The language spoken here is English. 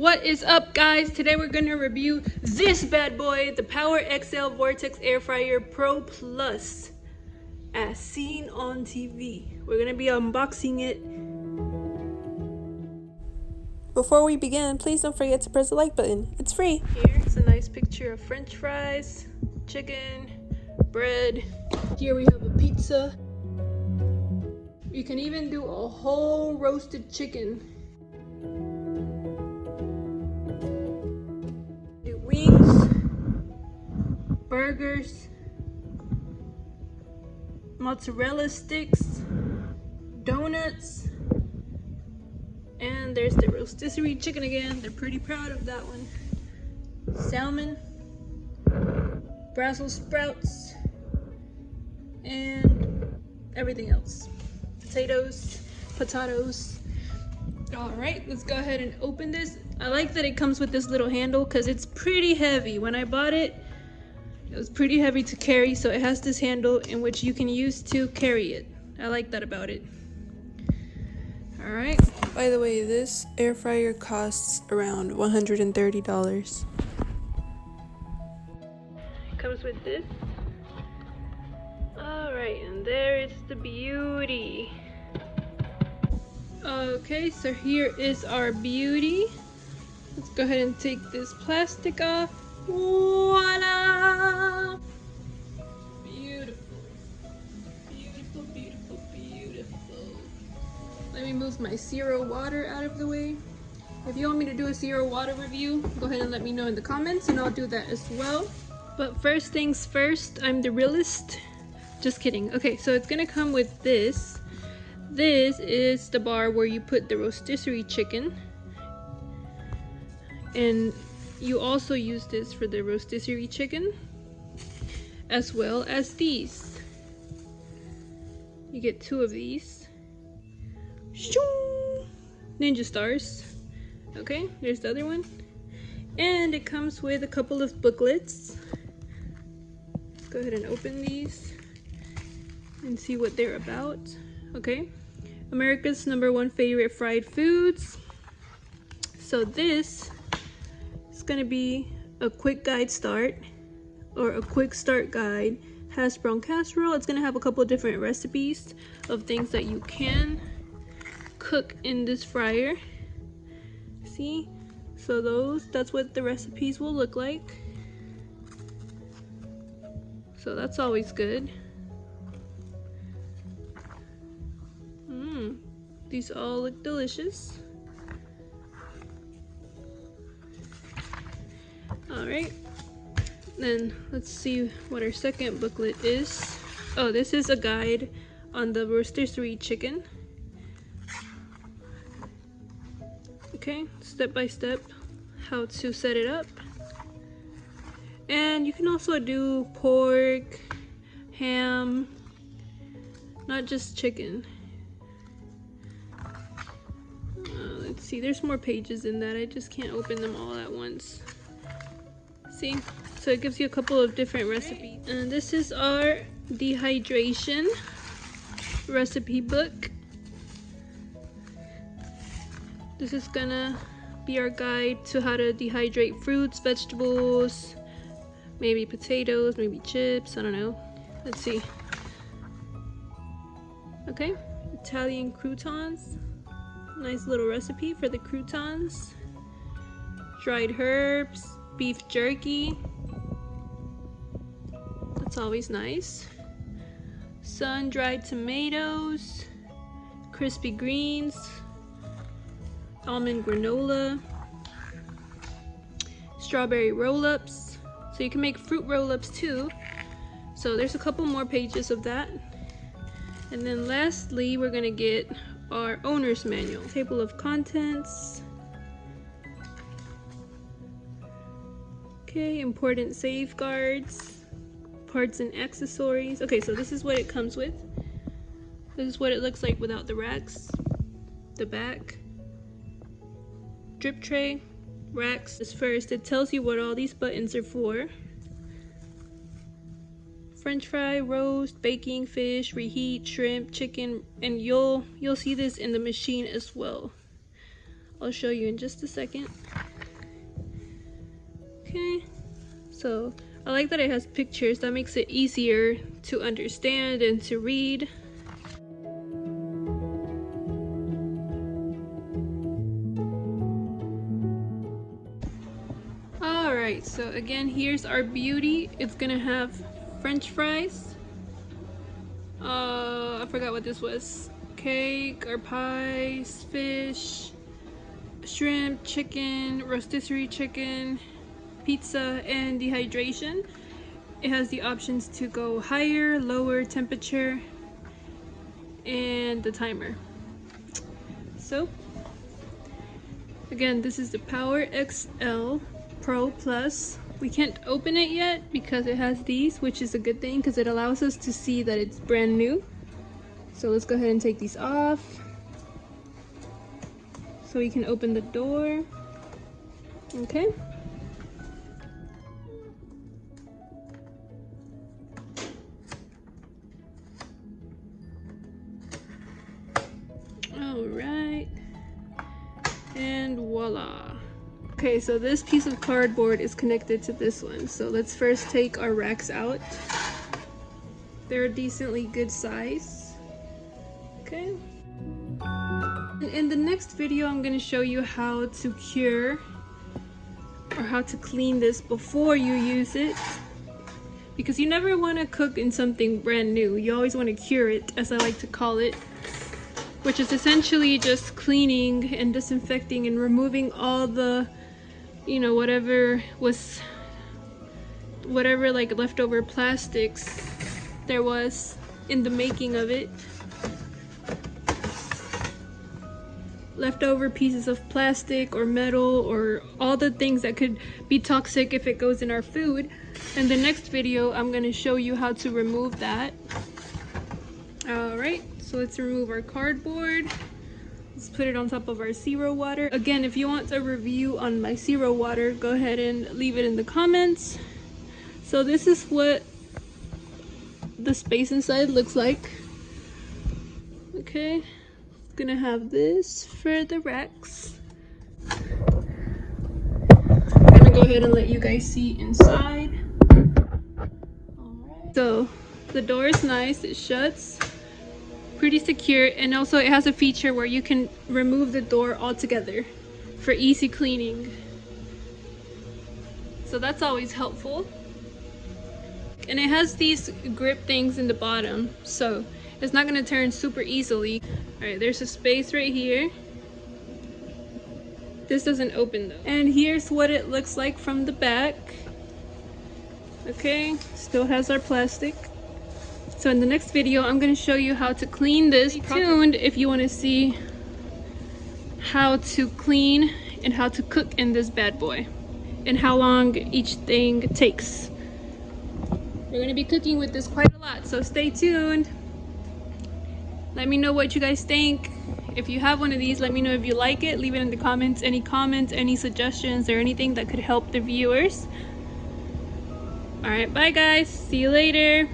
What is up, guys? Today we're gonna review this bad boy, the Power XL Vortex Air Fryer Pro Plus, as seen on TV. We're gonna be unboxing it. Before we begin, please don't forget to press the like button. It's free. Here's a nice picture of French fries, chicken, bread. Here we have a pizza. You can even do a whole roasted chicken. Do wings, burgers, mozzarella sticks, donuts, and there's the rotisserie chicken again. They're pretty proud of that one. Salmon, Brussels sprouts, and everything else. Potatoes. All right, let's go ahead and open this. I like that it comes with this little handle because it's pretty heavy. When I bought it, it was pretty heavy to carry, so it has this handle in which you can use to carry it. I like that about it. All right. By the way, this air fryer costs around $130. It comes with this. All right, and there is the beauty. Okay, so here is our beauty. Let's go ahead and take this plastic off. Voila! Beautiful. Beautiful, beautiful, beautiful. Let me move my zero water out of the way. If you want me to do a zero water review, go ahead and let me know in the comments and I'll do that as well. But first things first, I'm the realist. Just kidding. Okay, so it's gonna come with this. This is the bar where you put the rotisserie chicken. And you also use this for the rotisserie chicken, as well as these. You get two of these. Ninja stars. Okay, there's the other one. And it comes with a couple of booklets. Let's go ahead and open these and see what they're about. Okay, America's #1 favorite fried foods. So this is gonna be a quick guide start, or a quick start guide. Hash brown casserole. It's gonna have a couple of different recipes of things that you can cook in this fryer. See, so that's what the recipes will look like. So that's always good. These all look delicious. All right, then let's see what our second booklet is. Oh, this is a guide on the rotisserie chicken. Okay, step by step how to set it up. And you can also do pork, ham, not just chicken. Let's see, there's more pages in that. I just can't open them all at once. See, so it gives you a couple of different recipes. And this is our dehydration recipe book. This is gonna be our guide to how to dehydrate fruits, vegetables, maybe potatoes, maybe chips, I don't know. Let's see. Okay, Italian croutons. Nice little recipe for the croutons. Dried herbs, beef jerky. That's always nice. Sun-dried tomatoes, crispy greens, almond granola, strawberry roll-ups. So you can make fruit roll-ups too. So there's a couple more pages of that. And then lastly, we're gonna get our owner's manual, table of contents. Okay, important safeguards, parts and accessories. Okay, so this is what it comes with. This is what it looks like without the racks. The back, drip tray, racks. This first, it tells you what all these buttons are for. French fry, roast, baking, fish, reheat, shrimp, chicken, and you'll see this in the machine as well. I'll show you in just a second. Okay, so I like that it has pictures. That makes it easier to understand and to read. Alright, so again, here's our beauty. It's gonna have French fries. I forgot what this was. Cake or pies, fish, shrimp, chicken, rotisserie chicken, pizza, and dehydration. It has the options to go higher, lower temperature, and the timer. So, again, this is the Power XL Pro Plus. We can't open it yet because it has these, which is a good thing because it allows us to see that it's brand new. So let's go ahead and take these off so we can open the door. Okay. All right. And voila. Okay, so this piece of cardboard is connected to this one. So let's first take our racks out. They're a decently good size. Okay. In the next video, I'm going to show you how to cure or how to clean this before you use it. Because you never want to cook in something brand new. You always want to cure it, as I like to call it. Which is essentially just cleaning and disinfecting and removing all the, you know, whatever like leftover plastics there was in the making of it. Leftover pieces of plastic or metal or all the things that could be toxic if it goes in our food. In the next video, I'm going to show you how to remove that. Alright, so let's remove our cardboard. Let's put it on top of our zero water. Again, if you want a review on my zero water, go ahead and leave it in the comments. So this is what the space inside looks like. Okay, gonna have this for the racks. I'm gonna go ahead and let you guys see inside. Alright. So the door is nice, it shuts. Pretty secure, and also it has a feature where you can remove the door altogether for easy cleaning. So that's always helpful. And it has these grip things in the bottom, so it's not gonna turn super easily. Alright, there's a space right here. This doesn't open though. And here's what it looks like from the back. Okay, still has our plastic. So in the next video, I'm going to show you how to clean this. Stay tuned if you want to see how to clean and how to cook in this bad boy and how long each thing takes. We're going to be cooking with this quite a lot, so stay tuned. Let me know what you guys think. If you have one of these, let me know if you like it. Leave it in the comments, any suggestions or anything that could help the viewers. Alright, bye guys. See you later.